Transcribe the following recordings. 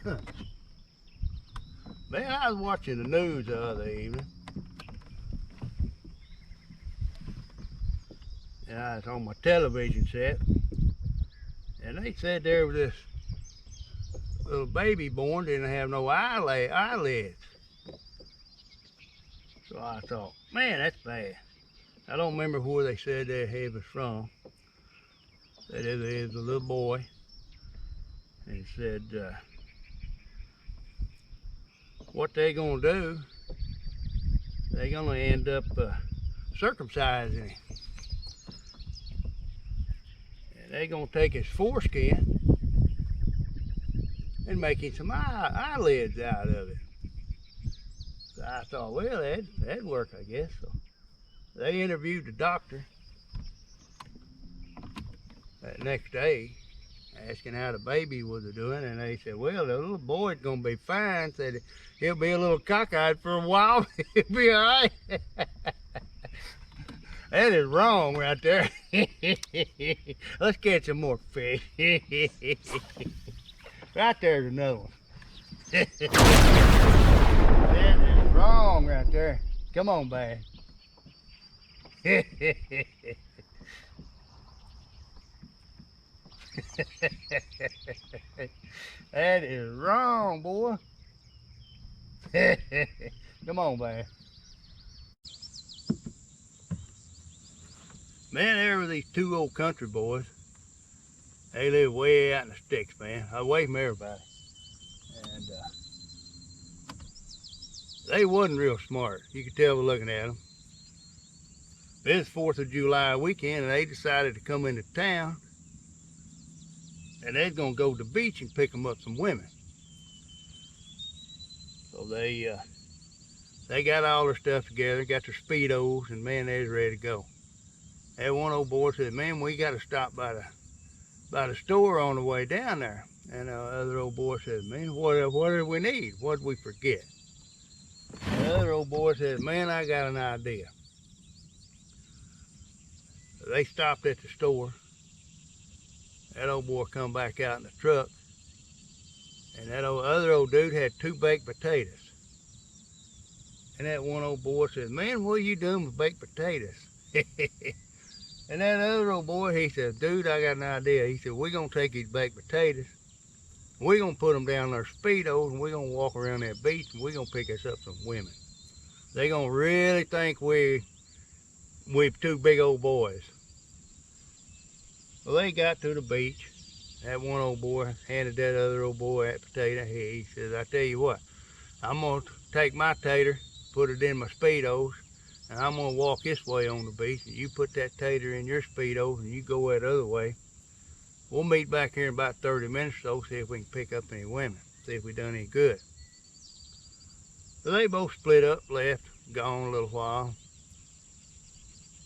Man, I was watching the news the other evening. And I was on my television set. And they said there was this little baby born, didn't have no eyelids. So I thought, man, that's bad. I don't remember where they said they had was from. That it was a little boy. And he said, what they gonna do, they gonna end up circumcising him. And they gonna take his foreskin and make him some eyelids out of it. So I thought, well, that'd work, I guess. So they interviewed the doctor that next day, asking how the baby was doing, and they said, well, the little boy's gonna be fine. Said he'll be a little cockeyed for a while, but he'll be all right. That is wrong right there. Let's catch some more fish. Right there's another one. That is wrong right there. Come on, babe. That is wrong, boy. Come on, babe. Man, there were these two old country boys. They live way out in the sticks, man, away from everybody. And they wasn't real smart. You could tell by looking at them. This 4th of July weekend, and they decided to come into town, and they're gonna go to the beach and pick them up some women. So they got all their stuff together, got their Speedos, and man, they was ready to go. That one old boy said, man, we got to stop by the store on the way down there. And the other old boy said, man, what do we need? What did we forget? And the other old boy said, man, I got an idea. They stopped at the store. That old boy come back out in the truck. And that other old dude had 2 baked potatoes. And that one old boy said, man, what are you doing with baked potatoes? And that other old boy, he said, dude, I got an idea. He said, we're going to take these baked potatoes, we're going to put them down in our Speedos, and we're going to walk around that beach, and we're going to pick us up some women. They're going to really think we're 2 big old boys. Well, they got to the beach. That one old boy handed that other old boy that potato. He says, I tell you what, I'm going to take my tater, put it in my Speedos, and I'm gonna walk this way on the beach, and you put that tater in your Speedos, and you go that other way. We'll meet back here in about 30 minutes or so, see if we can pick up any women, see if we done any good. So they both split up, left, gone a little while.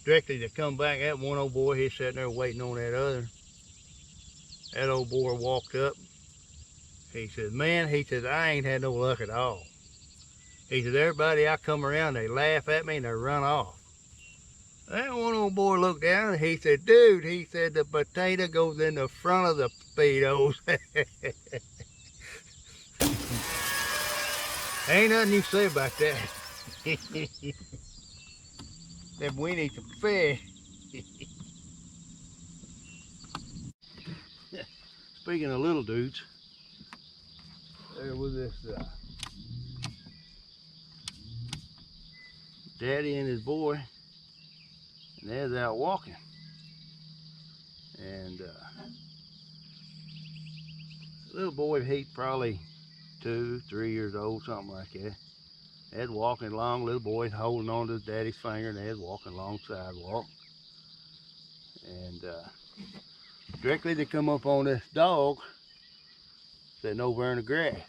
Directly to come back, that one old boy, he's sitting there waiting on that other. That old boy walked up. He says, man, he says, I ain't had no luck at all. He said, everybody I come around, they laugh at me and they run off. That one old boy looked down and he said, dude, he said, the potato goes in the front of the Speedos. Ain't nothing you can say about that. Then we need some fish. Speaking of little dudes, there was this daddy and his boy, and they was out walking. And little boy, he's probably 2, 3 years old, something like that. They's walking along, little boy's holding on to his daddy's finger, and they's walking along the sidewalk. And directly they come up on this dog sitting over in the grass.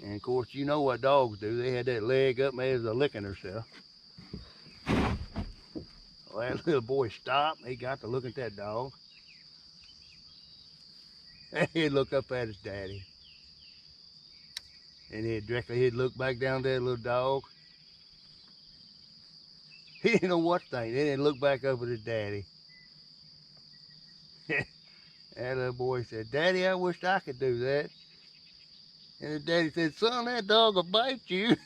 And of course, you know what dogs do. They had that leg up and they was licking herself. Well, that little boy stopped. He got to look at that dog. And he'd look up at his daddy. And he'd look back down at that little dog. He didn't know what to think. Then he'd look back up at his daddy. That little boy said, "Daddy, I wish I could do that." And his daddy said, "Son, that dog will bite you."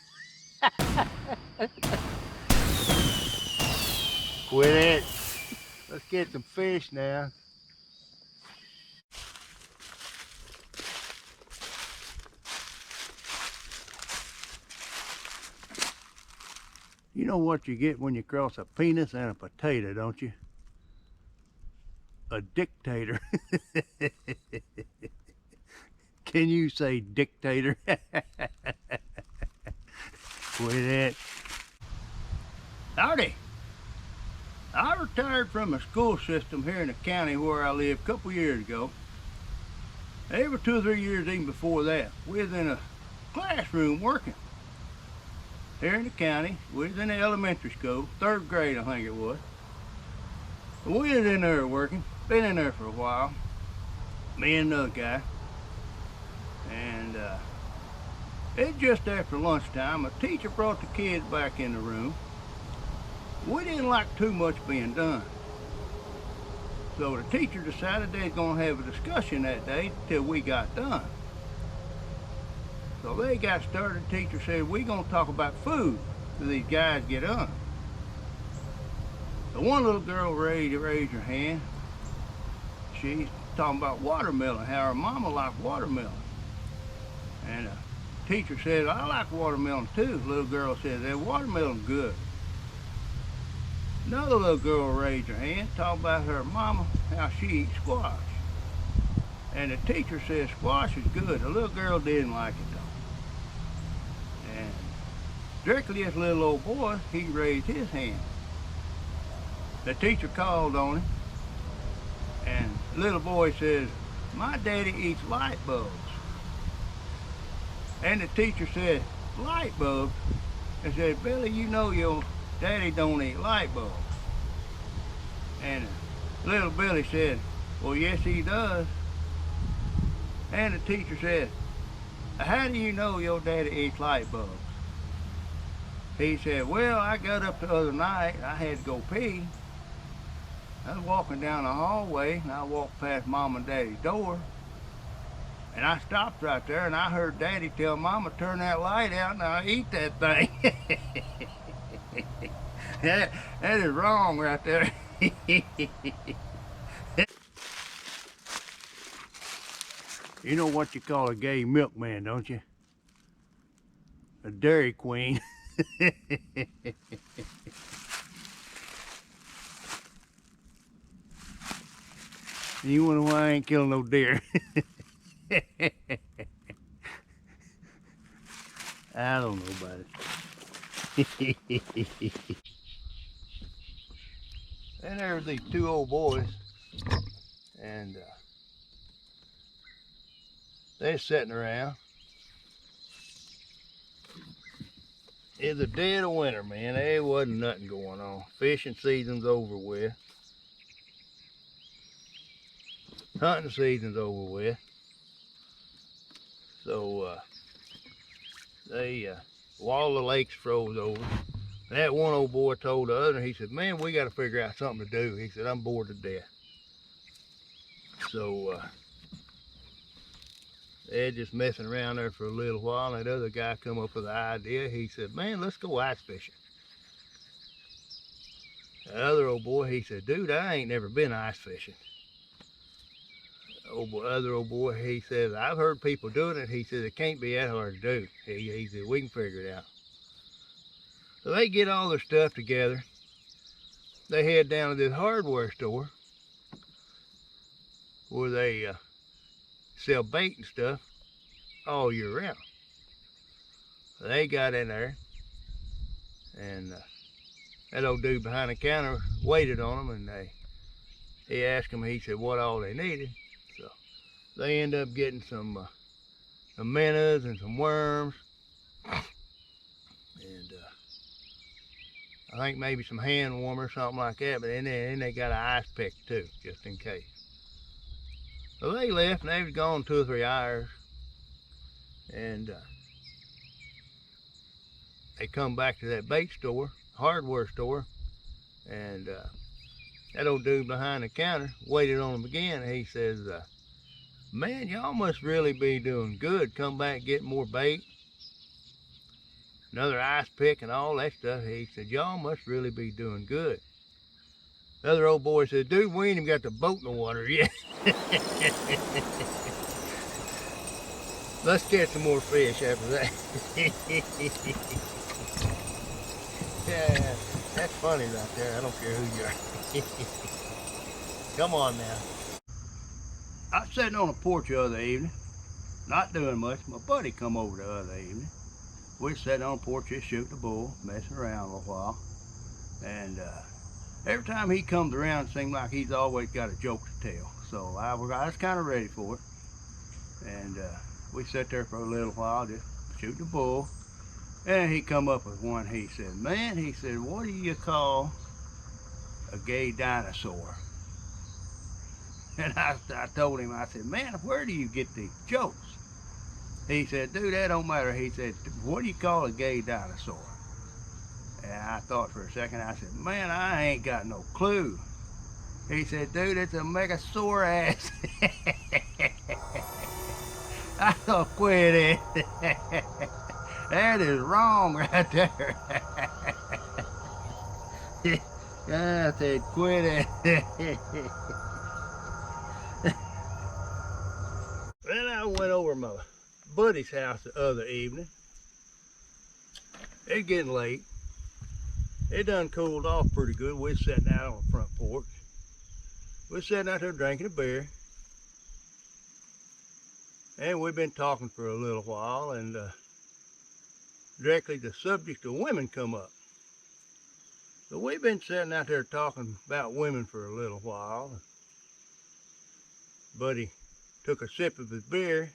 Quit it. Let's get some fish now. You know what you get when you cross a penis and a potato, don't you? A dictator. Can you say dictator? Quit it. Howdy. I retired from the school system here in the county where I live a couple years ago. Every 2 or 3 years even before that, we was in a classroom working. Here in the county, we was in the elementary school, 3rd grade I think it was. We was in there working, been in there for a while, me and another guy. And it's just after lunchtime, a teacher brought the kids back in the room. We didn't like too much being done. So the teacher decided they was gonna have a discussion that day till we got done. So they got started. The teacher said, "We're gonna talk about food till these guys get on." So one little girl raised her hand. She's talking about watermelon, how her mama liked watermelon. And the teacher said, "I like watermelon too." The little girl said, "That watermelon's good." Another little girl raised her hand, talking about her mama, how she eats squash. And the teacher said squash is good. The little girl didn't like it though. And directly this little old boy, he raised his hand. The teacher called on him, and the little boy says, "My daddy eats light bulbs." And the teacher said, "Light bulbs?" And said, "Billy, you know your daddy don't eat light bulbs." And little Billy said, "Well, yes, he does." And the teacher said, "How do you know your daddy eats light bulbs?" He said, "Well, I got up the other night, I had to go pee. I was walking down the hallway, and I walked past Mom and Daddy's door, and I stopped right there, and I heard Daddy tell Mama, turn that light out, and I'll eat that thing." that is wrong right there. You know what you call a gay milkman, don't you? A Dairy Queen. You wonder why I ain't killing no deer. I don't know about it. And there's these 2 old boys, and they're sitting around. It's the dead of winter, man. There wasn't nothing going on. Fishing season's over with. Hunting season's over with. So all the lakes froze over. That one old boy told the other, he said, "Man, we got to figure out something to do." He said, "I'm bored to death." So they're just messing around there for a little while. And that other guy come up with the idea. He said, "Man, let's go ice fishing." The other old boy, he said, "Dude, I ain't never been ice fishing." Other old boy, he says, "I've heard people doing it." He said, "It can't be that hard to do." He said, "We can figure it out." So they get all their stuff together. They head down to this hardware store where they sell bait and stuff all year round. So they got in there, and that old dude behind the counter waited on them, and he asked them, he said, what all they needed. So they end up getting some minnows and some worms, and I think maybe some hand warmers, something like that. But then they got an ice pick too, just in case. So they left, and they was gone 2 or 3 hours, and they come back to that bait store, hardware store, and That old dude behind the counter waited on him again. He says, man, y'all must really be doing good. Come back and get more bait. Another ice pick and all that stuff. He said, y'all must really be doing good. The other old boy said, dude, we ain't even got the boat in the water yet. Let's catch some more fish after that. Yeah, that's funny right there. I don't care who you are. Come on now. I was sitting on the porch the other evening, not doing much. My buddy come over the other evening. We sat on the porch just shooting the bull, messing around a little while. And every time he comes around, it seems like he's always got a joke to tell. So I was kind of ready for it. And we sat there for a little while, just shooting the bull. And he come up with one. He said, man, he said, what do you call a gay dinosaur? And I told him, I said, man, where do you get these jokes? He said, dude, that don't matter. He said, what do you call a gay dinosaur? And I thought for a second. I said, man, I ain't got no clue. He said, dude, it's a megasaurus. I thought, quit it. That is wrong right there. I said, quit it. Then I went over to my buddy's house the other evening. It's getting late. It done cooled off pretty good. We're sitting out on the front porch. We're sitting out there drinking a beer. And we've been talking for a little while, and directly the subject of women come up. So we've been sitting out there talking about women for a little while. Buddy took a sip of his beer,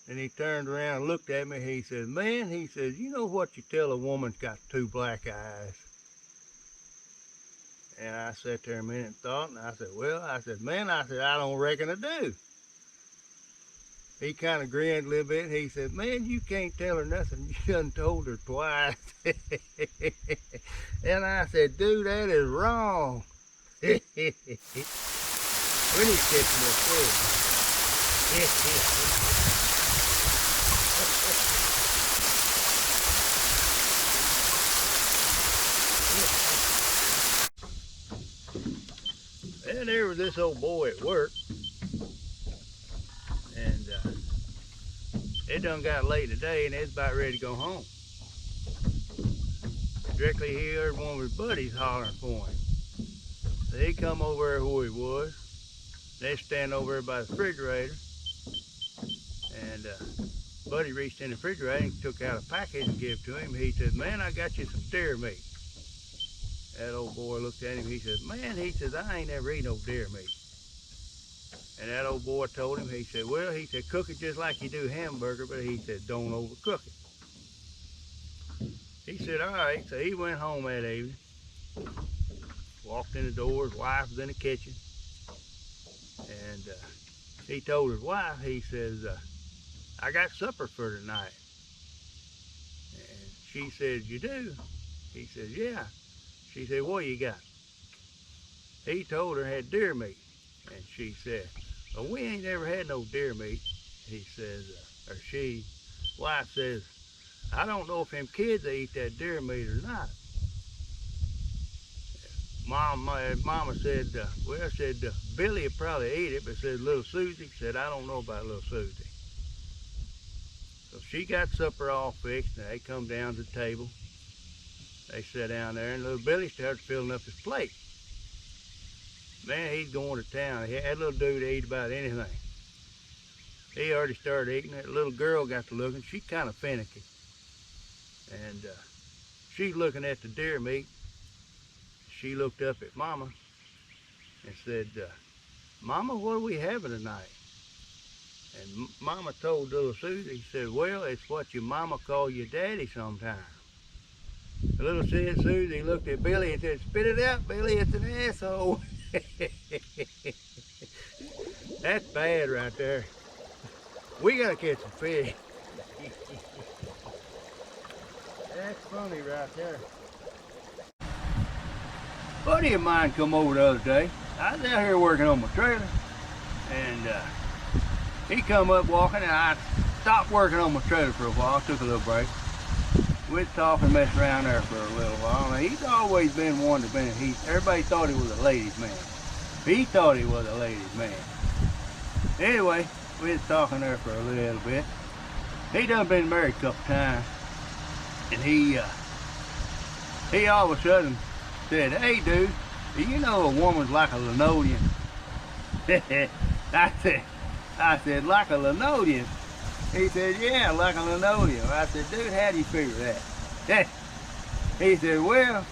and he turned around and looked at me. He said, man, he says, you know what you tell a woman's got two black eyes? And I sat there a minute and thought, and I said, well, I said, man, I said, I don't reckon I do. He kind of grinned a little bit, and he said, man, you can't tell her nothing. You done told her twice. And I said, dude, that is wrong. We need to get some more food. And there was this old boy at work. And it done got late today, and it's about ready to go home. Directly he heard one of his buddies hollering for him. So he come over there where he was. They stand over there by the refrigerator. And buddy reached in the refrigerator and took out a package and gave it to him. He said, man, I got you some deer meat. That old boy looked at him. He said, man, he says, I ain't never eat no deer meat. And that old boy told him, he said, well, he said, cook it just like you do hamburger, but he said, don't overcook it. He said, all right. So he went home that evening, walked in the door. His wife was in the kitchen. And he told his wife, he says, I got supper for tonight. And she says, you do? He says, yeah. She said, what you got? He told her had deer meat. And she said, well, we ain't never had no deer meat. He says, or she, wife says, I don't know if them kids eat that deer meat or not. Mama said, well, said, Billy would probably eat it, but said little Susie, said, I don't know about little Susie. So she got supper all fixed, and they come down to the table. They sat down there, and little Billy started filling up his plate. Man, he's going to town. That little dude ate about anything. He already started eating. That little girl got to looking. She's kind of finicky. And she's looking at the deer meat. She looked up at Mama and said, Mama, what are we having tonight? And Mama told little Susie, said, well, it's what your mama call your daddy sometimes. The little Susie looked at Billy and said, spit it out, Billy, it's an asshole. That's bad right there. We gotta catch some fish. That's funny right there. buddy of mine come over the other day. I was out here working on my trailer, and he come up walking, and I stopped working on my trailer for a while, took a little break. We was talking, messing around there for a little while. Now, he's always been one to be, everybody thought he was a ladies' man. He thought he was a ladies' man. Anyway, we was talking there for a little bit. He done been married a couple times, and he all of a sudden said, "Hey, dude, do you know a woman's like a linoleum?" I said, "Like a linoleum?" He said, "Yeah, like a linoleum." I said, "Dude, how do you figure that?" He said, "Well,"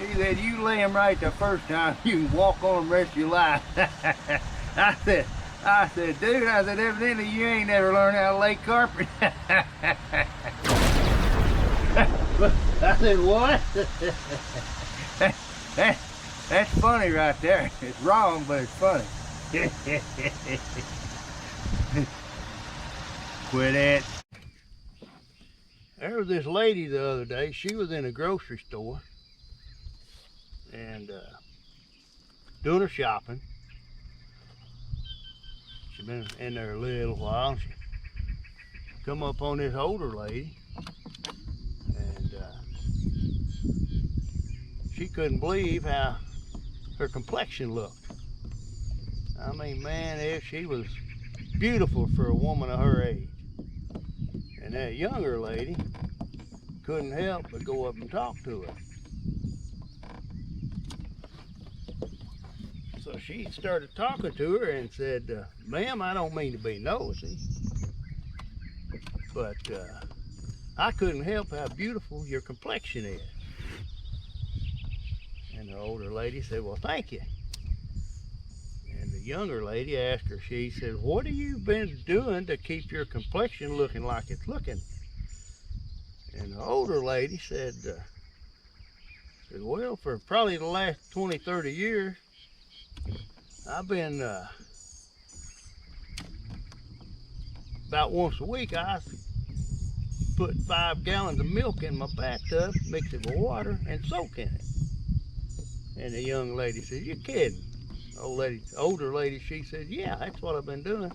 he said, "you lay them right the first time, you can walk on them the rest of your life." I said, "Dude," I said, "evidently you ain't never learned how to lay carpet." I said, "What?" That's funny right there. It's wrong, but it's funny. Quit it. There was this lady the other day. She was in a grocery store and doing her shopping. She'd been in there a little while. And she come up on this older lady, and she couldn't believe how her complexion looked. I mean, man, she was beautiful for a woman of her age. And that younger lady couldn't help but go up and talk to her. So she started talking to her and said, "Ma'am, I don't mean to be nosy, but I couldn't help how beautiful your complexion is." And the older lady said, "Well, thank you." And the younger lady asked her, she said, "What have you been doing to keep your complexion looking like it's looking?" And the older lady said, "Well, for probably the last 20, 30 years, I've been, about once a week, I put 5 gallons of milk in my bathtub, mix it with water, and soak in it." And the young lady said, "You're kidding." Older lady, she said, "Yeah, that's what I've been doing."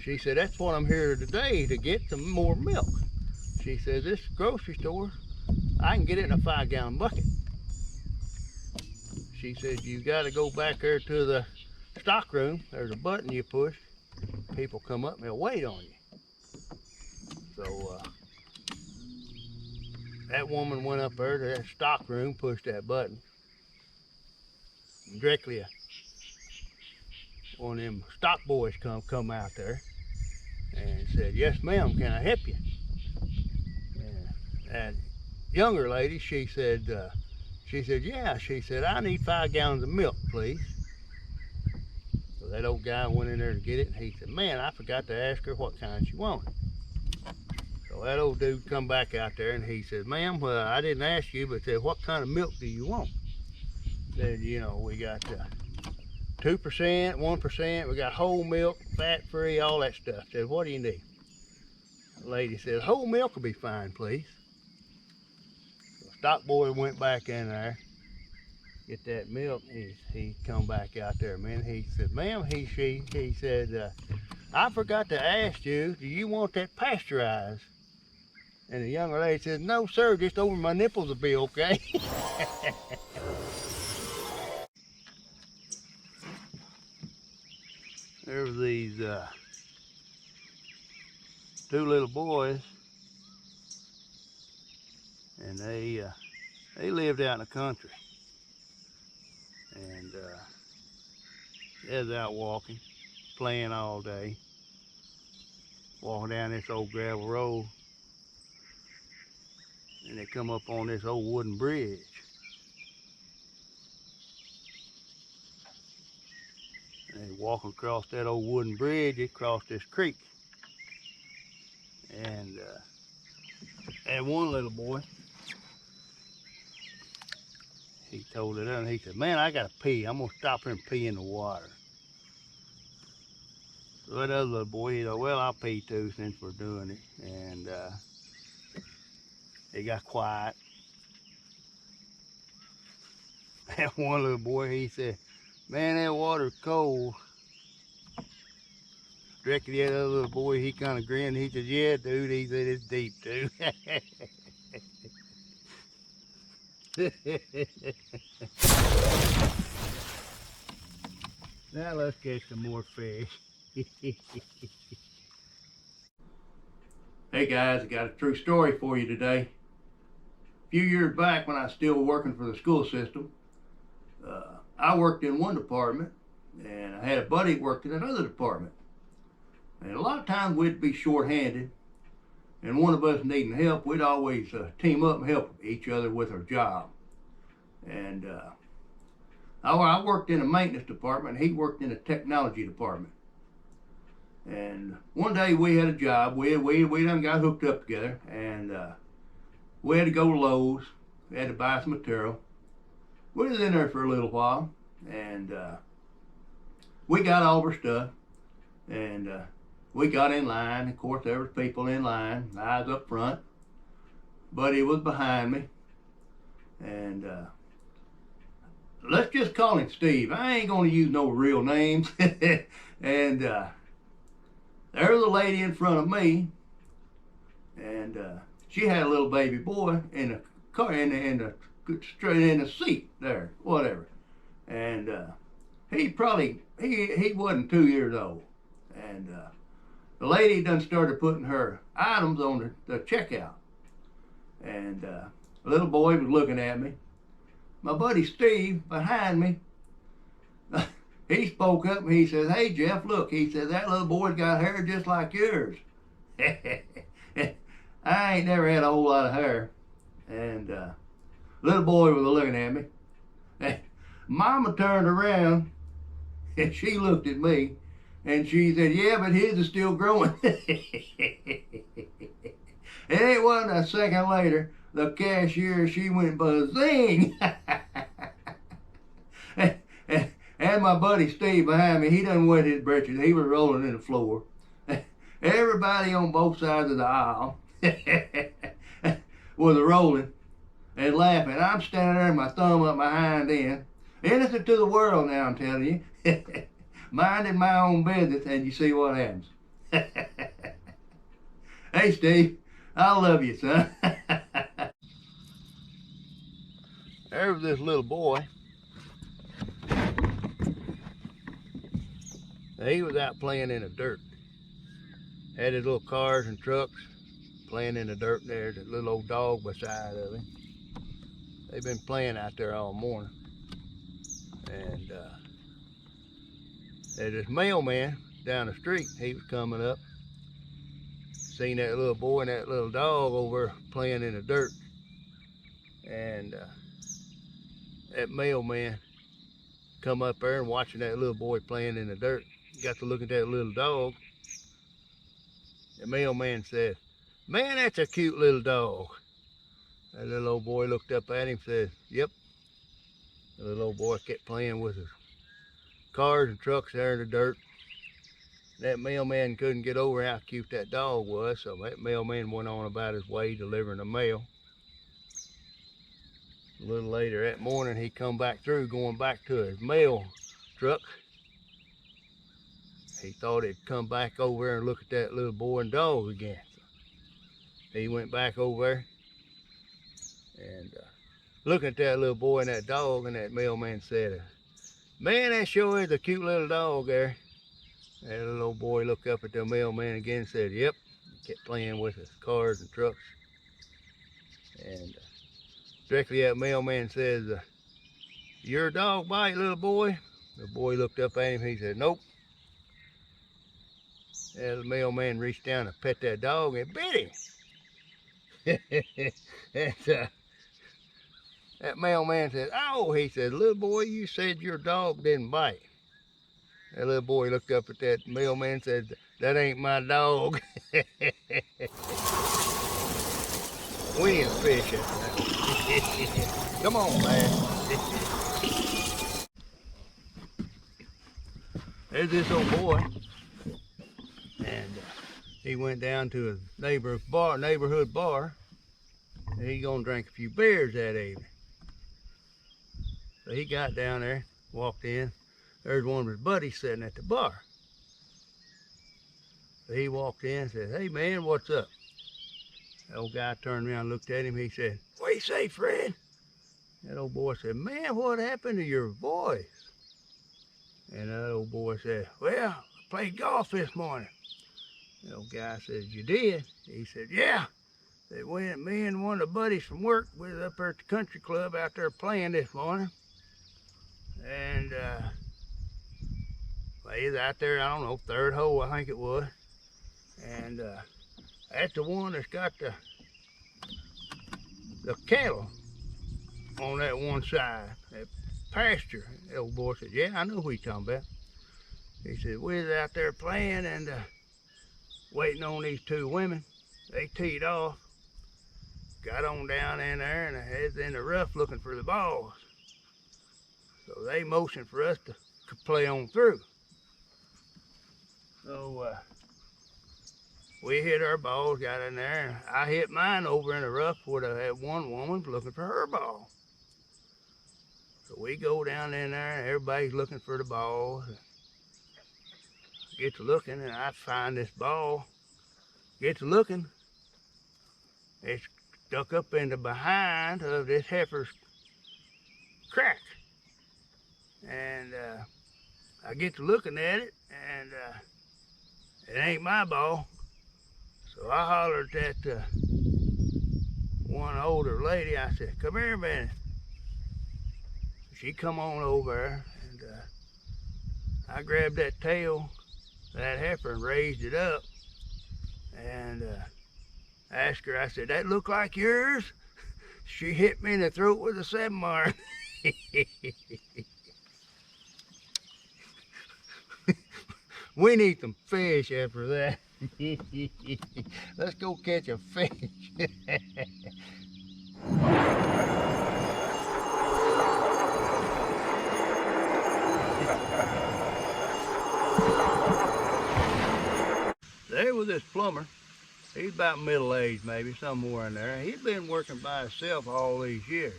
She said, "That's what I'm here today to get, some more milk." She said, "This grocery store, I can get it in a 5-gallon bucket." She said, "You got to go back there to the stock room. There's a button you push. People come up and they'll wait on you." So that woman went up there to that stock room, pushed that button. And directly one of them stock boys come out there and said, "Yes, ma'am, can I help you?" And that younger lady, she said, "Yeah," she said, "I need 5 gallons of milk, please." So that old guy went in there to get it, and he said, "Man, I forgot to ask her what kind she wanted." So that old dude come back out there and he said, "Ma'am, well, I didn't ask you, but said, what kind of milk do you want?" Said, "You know, we got 2%, 1%, we got whole milk, fat-free, all that stuff." Said, "What do you need?" The lady said, "Whole milk will be fine, please." So the stock boy went back in there, get that milk. He come back out there, man. He said, "Ma'am," he said, "I forgot to ask you, do you want that pasteurized?" And the younger lady said, "No, sir, just over my nipples will be okay." There was these 2 little boys, and they lived out in the country, and they was out walking, playing all day, walking down this old gravel road, and they come up on this old wooden bridge. And they walking across that old wooden bridge, they crossed this creek. And one little boy, he told it, and he said, "Man, I gotta pee. I'm gonna stop here and pee in the water." So that other little boy, he said, "Well, I'll pee too since we're doing it." And he got quiet. And one little boy, he said, man, that water's cold. Directly the other little boy, he kind of grinned. He said, yeah, dude. He said, it's deep, too. Now let's catch some more fish. Hey guys, I got a true story for you today. A few years back when I was still working for the school system, I worked in one department and I had a buddy that worked in another department. And a lot of times we'd be short-handed and one of us needing help, we'd always team up and help each other with our job. And I worked in a maintenance department and he worked in a technology department. And one day we had a job, we done got hooked up together, and we had to go to Lowe's, we had to buy some material. We was in there for a little while, and we got all of our stuff, and we got in line. Of course, there was people in line. I was up front, Buddy was behind me, and let's just call him Steve. I ain't gonna use no real names. And there was a lady in front of me, and she had a little baby boy in the car, in the seat there, whatever. And he wasn't 2 years old. And the lady done started putting her items on the checkout. And the little boy was looking at me. My buddy Steve behind me, he spoke up and he says, hey Jeff, look, he said, that little boy's got hair just like yours. I ain't never had a whole lot of hair. And little boy was looking at me. Mama turned around and she looked at me and she said, yeah, but his is still growing. And it wasn't a second later, the cashier, she went buzzing. And my buddy Steve behind me, he done wet his britches. He was rolling in the floor. Everybody on both sides of the aisle was rolling and laughing. I'm standing there with my thumb up my hind end. Innocent to the world now, I'm telling you. Minding my own business, and you see what happens. Hey Steve, I love you, son. There was this little boy. He was out playing in the dirt. Had his little cars and trucks playing in the dirt there. The little old dog beside of him. They've been playing out there all morning. And there's this mailman down the street. He was coming up. Seen that little boy and that little dog over playing in the dirt. And that mailman come up there and watching that little boy playing in the dirt. Got to look at that little dog. The mailman said, man, that's a cute little dog. That little old boy looked up at him and said, yep. The little old boy kept playing with his cars and trucks there in the dirt. That mailman couldn't get over how cute that dog was, so that mailman went on about his way delivering the mail. A little later that morning, he come back through, going back to his mail truck. He thought he'd come back over there and look at that little boy and dog again. So he went back over there and looking at that little boy and that dog, and that mailman said, man, that sure is a cute little dog there. That little old boy looked up at the mailman again and said, yep. He kept playing with his cars and trucks. And directly that mailman says, your dog bite, little boy? The boy looked up at him. He said, nope. And the mailman reached down and pet that dog and bit him. And that mailman said, oh, he said, little boy, you said your dog didn't bite. That little boy looked up at that mailman and said, that ain't my dog. We ain't fishing. Come on, man. There's this old boy. And he went down to his neighborhood bar, and he gonna drink a few beers that evening. So So he got down there, walked in. There's one of his buddies sitting at the bar. So he walked in and said, "Hey man, what's up?" The old guy turned around and looked at him. He said, "What do you say, Fred?" That old boy said, "Man, what happened to your voice?" And that old boy said, "Well, I played golf this morning." The old guy said, "You did?" He said, "Yeah." They went, me and one of the buddies from work, we was up there at the country club out there playing this morning. And he was out there, I don't know, third hole, I think it was. And that's the one that's got the cattle on that one side, that pasture. The old boy said, "Yeah, I know who you're talking about." He said, "We was out there playing and waiting on these two women. They teed off, got on down in there, and heads in the rough looking for the balls. So they motioned for us to play on through. So we hit our balls, got in there, and I hit mine over in the rough where I had one woman looking for her ball. So we go down in there, and everybody's looking for the balls. I get to looking, and I find this ball. Get to looking, it's stuck up in the behind of this heifer's crack. And I get to looking at it, and it ain't my ball. So I hollered at one older lady. I said, "Come here a minute." She come on over, and I grabbed that tail of that heifer and raised it up, and asked her, I said, "That look like yours?" She hit me in the throat with a 7-iron. We need some fish after that. Let's go catch a fish. There was this plumber. He's about middle-aged, maybe, somewhere in there. He'd been working by himself all these years.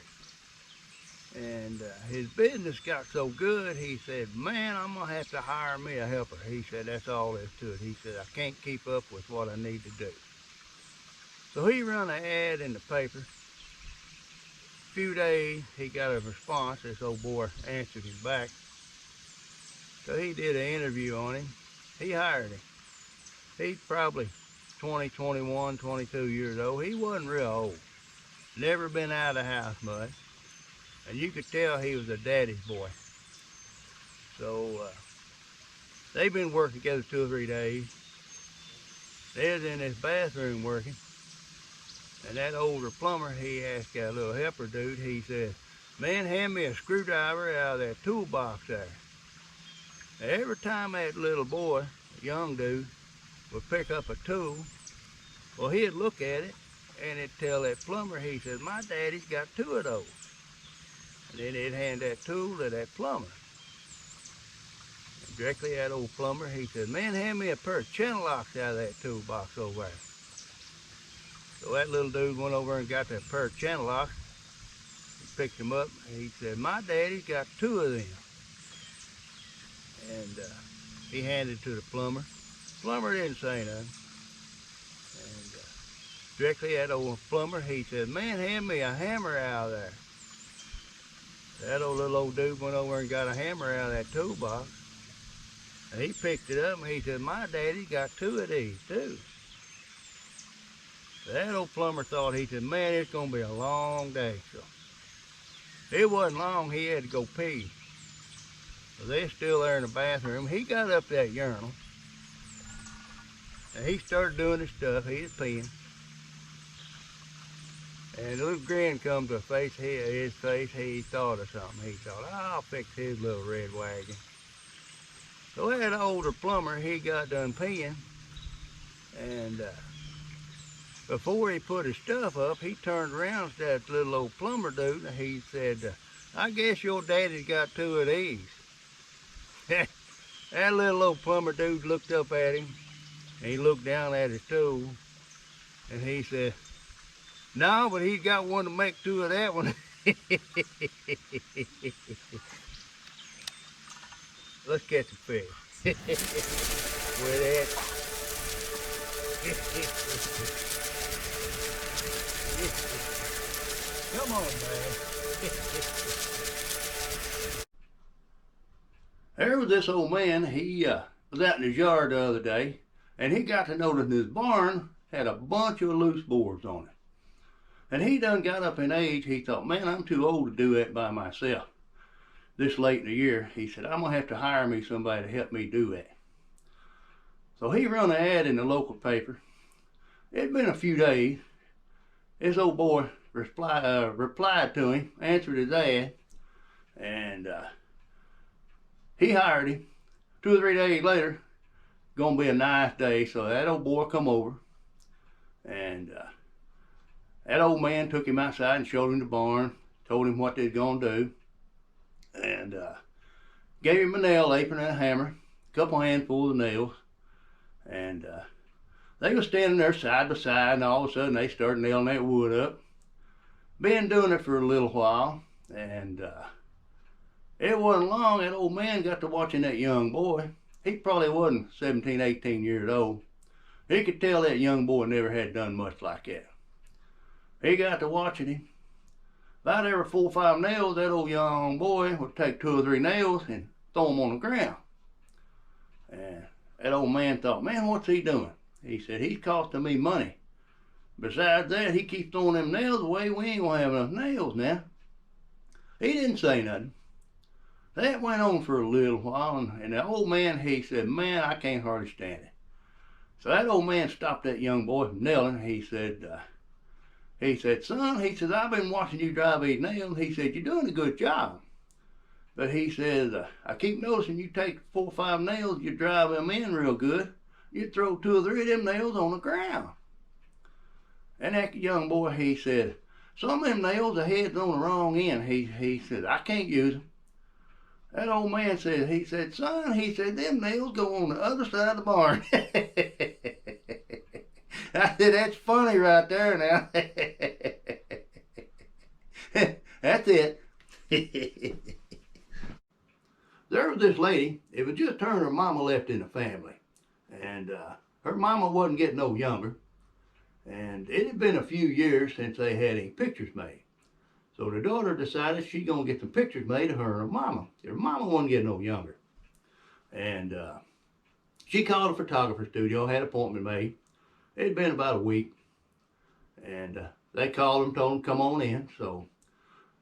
And his business got so good, he said, "Man, I'm going to have to hire me a helper." He said, "That's all there's to it." He said, "I can't keep up with what I need to do." So he run an ad in the paper. A few days, he got a response. This old boy answered him back. So he did an interview on him. He hired him. He's probably 20, 21, 22 years old. He wasn't real old. Never been out of the house much. And you could tell he was a daddy's boy. So they've been working together 2 or 3 days. They was in his bathroom working. And that older plumber, he asked that little helper dude, he said, "Man, hand me a screwdriver out of that toolbox there." And every time that little boy, a young dude, would pick up a tool, well, he'd look at it and he'd tell that plumber, he said, "My daddy's got 2 of those." And then he'd hand that tool to that plumber. And directly that old plumber, he said, "Man, hand me a pair of channel locks out of that toolbox over there." So that little dude went over and got that pair of channel locks. He picked them up, and he said, "My daddy's got 2 of them." And he handed it to the plumber. The plumber didn't say nothing. And directly that old plumber, he said, "Man, hand me a hammer out of there." That little old dude went over and got a hammer out of that toolbox. And he picked it up and he said, "My daddy's got 2 of these too." That old plumber thought, he said, "Man, it's going to be a long day." So it wasn't long, he had to go pee. So they're still there in the bathroom. He got up that urinal and he started doing his stuff. He was peeing. And a little grin come to his face. He thought of something. He thought, "I'll fix his little red wagon." So that older plumber, he got done peeing. And before he put his stuff up, he turned around to that little old plumber dude and he said, "I guess your daddy's got 2 of these." That little old plumber dude looked up at him. And he looked down at his tool. And he said, "No, but he's got one to make 2 of that one." Let's catch a fish. With it. Come on, man. There was this old man. He was out in his yard the other day, and he got to notice his barn had a bunch of loose boards on it. And he done got up in age. He thought, man, I'm too old to do that by myself. This late in the year, he said, I'm gonna have to hire me somebody to help me do that. So he run an ad in the local paper. It'd been a few days. This old boy replied to him, answered his ad, and he hired him. 2 or 3 days later, gonna be a nice day, so that old boy come over, and that old man took him outside and showed him the barn, told him what they'd gonna do, and gave him a nail apron and a hammer, a couple handfuls of nails, and they were standing there side by side, and all of a sudden they started nailing that wood up. Been doing it for a little while, and it wasn't long that old man got to watching that young boy. He probably wasn't 17, 18 years old. He could tell that young boy never had done much like that. He got to watching him. About every 4 or 5 nails, that old young boy would take 2 or 3 nails and throw them on the ground. And that old man thought, man, what's he doing? He said, he's costing me money. Besides that, he keeps throwing them nails away. We ain't gonna have enough nails now. He didn't say nothing. That went on for a little while, and the old man, he said, man, I can't hardly stand it. So that old man stopped that young boy from nailing. He said, son, he says, I've been watching you drive these nails. He said, you're doing a good job. But he says, I keep noticing you take 4 or 5 nails, you drive them in real good. You throw 2 or 3 of them nails on the ground. And that young boy, he said, some of them nails, the head's on the wrong end. He said, I can't use them. That old man said, he said, son, he said, them nails go on the other side of the barn. I said, that's funny right there now. That's it. There was this lady, it was just her and her mama left in the family. And her mama wasn't getting no younger. And it had been a few years since they had any pictures made. So the daughter decided she's going to get some pictures made of her and her mama. Her mama wasn't getting no younger. And she called a photographer studio, had an appointment made. It had been about a week. And they called him, told him to come on in. So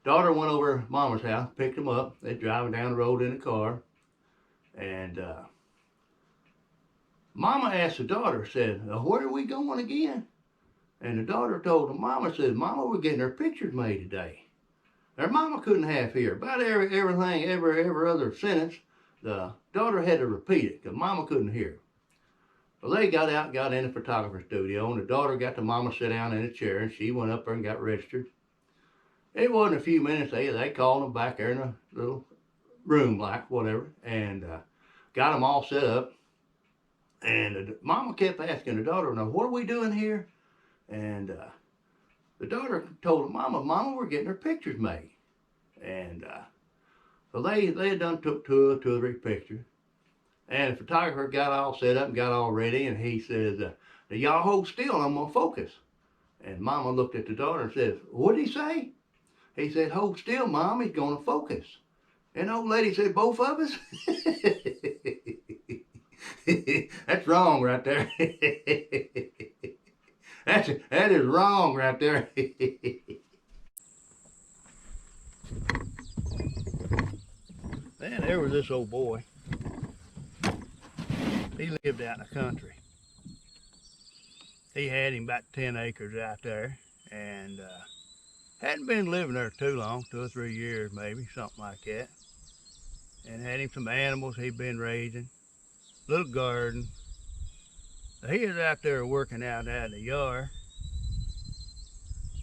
daughter went over to mama's house, picked him up. They're driving down the road in a car. And mama asked the daughter, said, where are we going again? And the daughter told the mama, said, Mama, we're getting her pictures made today. Her mama couldn't half hear. About everything, every other sentence, the daughter had to repeat it because mama couldn't hear. So they got out, got in the photographer studio, and the daughter got the mama sit down in a chair, and she went up there and got registered. It wasn't a few minutes, they called them back there in a little room, like whatever, and got them all set up. And the mama kept asking the daughter, now, what are we doing here? And the daughter told her Mama, we're getting her pictures made. And so they had done took two or three pictures. And the photographer got all set up and got all ready. And he says, now y'all hold still, I'm going to focus. And Mama looked at the daughter and says, what did he say? He said, hold still, Mom, he's going to focus. And the old lady said, both of us? That's wrong right there. That is wrong right there. Then there was this old boy. He lived out in the country. He had him about 10 acres out there, and hadn't been living there too long, 2 or 3 years maybe, something like that. And had him some animals he'd been raising, little garden. He was out there working out in the yard,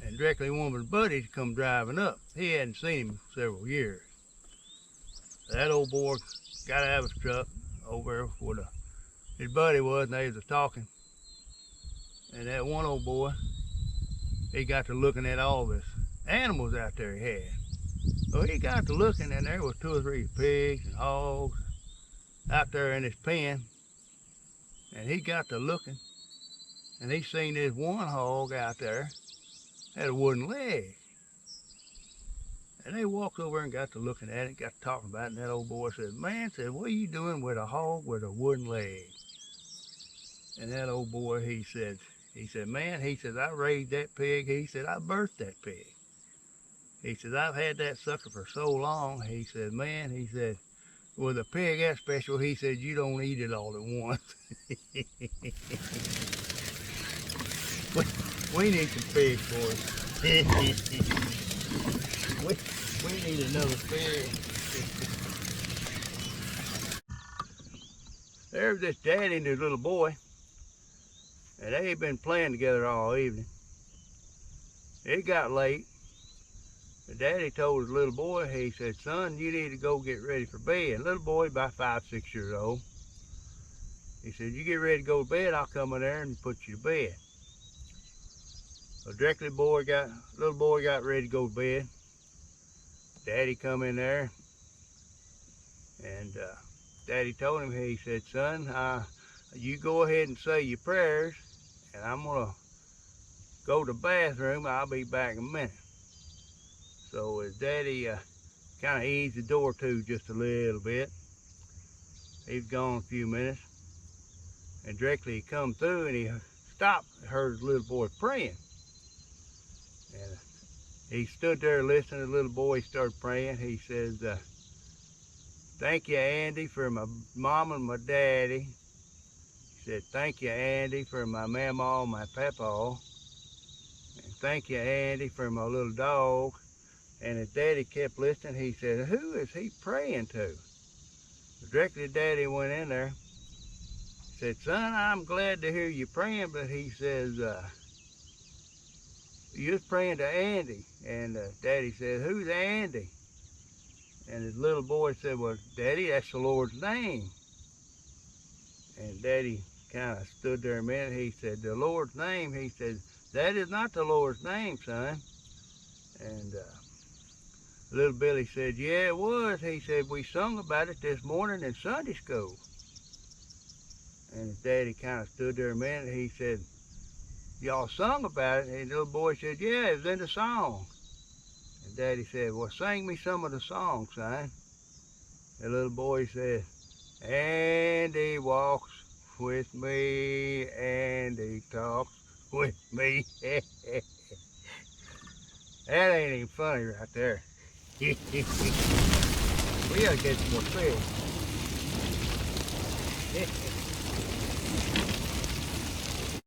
and directly one of his buddies come driving up. He hadn't seen him several years. That old boy got out of his truck over where his buddy was, and they was talking. And that one old boy, he got to looking at all this animals out there he had. So he got to looking, and there was 2 or 3 pigs and hogs out there in his pen. And he got to looking, and he seen this one hog out there had a wooden leg. And they walked over and got to looking at it, got to talking about it, and that old boy said, man, said, what are you doing with a hog with a wooden leg? And that old boy, he said, man, he said, I raised that pig. He said, I birthed that pig. He said, I've had that sucker for so long. He said, man, he said, with a pig that special, he said, you don't eat it all at once. we need some pigs, boys. we need another pig. There's this daddy and his little boy, and they had been playing together all evening. It got late. The daddy told his little boy, he said, son, you need to go get ready for bed. And little boy, about 5, 6 years old, he said, you get ready to go to bed, I'll come in there and put you to bed. So directly little boy got ready to go to bed. Daddy come in there, and daddy told him, he said, son, you go ahead and say your prayers, and I'm gonna go to the bathroom. I'll be back in a minute. So his daddy kind of eased the door to just a little bit. He's gone a few minutes, and directly he come through and he stopped, heard his little boy praying. And he stood there listening. The little boy started praying. He says, thank you, Andy, for my mom and my daddy. He said, thank you, Andy, for my mama and my papa. And thank you, Andy, for my little dog. And his daddy kept listening. He said, who is he praying to? Directly daddy went in there. He said, son, I'm glad to hear you praying, but he says, you was praying to Andy. And daddy said, who's Andy? And his little boy said, well, Daddy, that's the Lord's name. And daddy kind of stood there a minute. He said, the Lord's name? He said, that is not the Lord's name, son. And little Billy said, yeah, it was. He said, we sung about it this morning in Sunday school. And his daddy kind of stood there a minute. He said, y'all sung about it? And the little boy said, yeah, it was in the song. And daddy said, well, sing me some of the song, son. The little boy said, Andy walks with me, Andy talks with me. That ain't even funny right there. We gotta get some more fish.